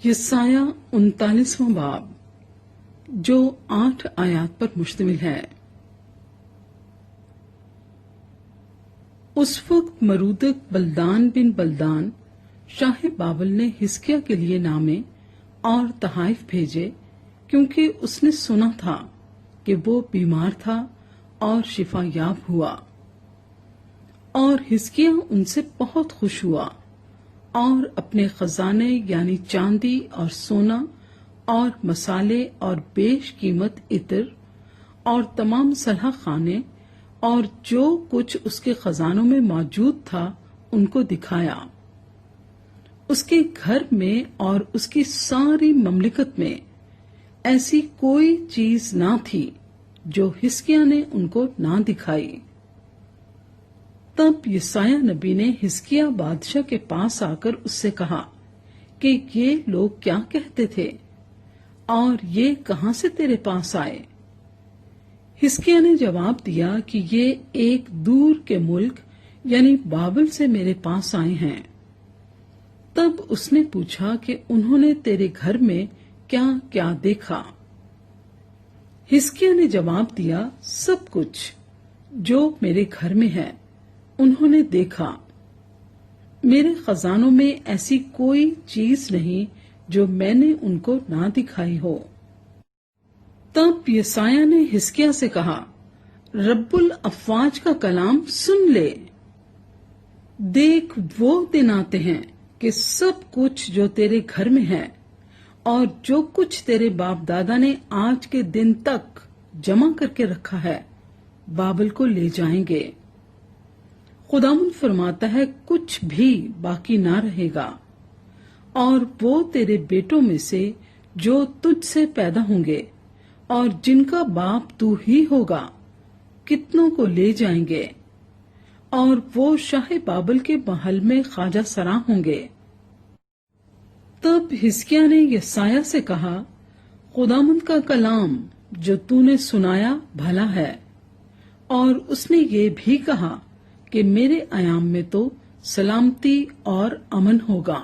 यसाया 39वां बाब जो 8 आयात पर मुश्तमिल है। उस वक्त मरूदक बलदान बिन बलदान शाह बाबल ने हिस्किया के लिए नामे और तहाइफ भेजे, क्योंकि उसने सुना था कि वो बीमार था और शिफा याब हुआ। और हिस्किया उनसे बहुत खुश हुआ और अपने खजाने यानी चांदी और सोना और मसाले और बेशकीमत इत्र और तमाम सलाह खाने और जो कुछ उसके खजानों में मौजूद था उनको दिखाया। उसके घर में और उसकी सारी ममलिकत में ऐसी कोई चीज ना थी जो हिस्किया ने उनको ना दिखाई। तब यसाया नबी ने हिस्किया बादशाह के पास आकर उससे कहा कि ये लोग क्या कहते थे और ये कहां से तेरे पास आए। हिस्किया ने जवाब दिया कि ये एक दूर के मुल्क यानी बाबल से मेरे पास आए हैं। तब उसने पूछा कि उन्होंने तेरे घर में क्या क्या देखा। हिस्किया ने जवाब दिया, सब कुछ जो मेरे घर में है उन्होंने देखा। मेरे खजानों में ऐसी कोई चीज नहीं जो मैंने उनको ना दिखाई हो। तब यसाया ने हिस्किया से कहा, रब्बुल अफवाज का कलाम सुन ले। देख, वो दिन आते हैं कि सब कुछ जो तेरे घर में है और जो कुछ तेरे बाप दादा ने आज के दिन तक जमा करके रखा है बाबल को ले जाएंगे। खुदावंद फरमाता है, कुछ भी बाकी ना रहेगा और वो तेरे बेटों में से जो तुझसे पैदा होंगे और जिनका बाप तू ही होगा कितनों को ले जाएंगे और वो शाह बाबल के महल में ख्वाजा सरा होंगे। तब हिस्किया ने यसाया से कहा, खुदावंद का कलाम जो तूने सुनाया भला है। और उसने ये भी कहा कि मेरे अयाम में तो सलामती और अमन होगा।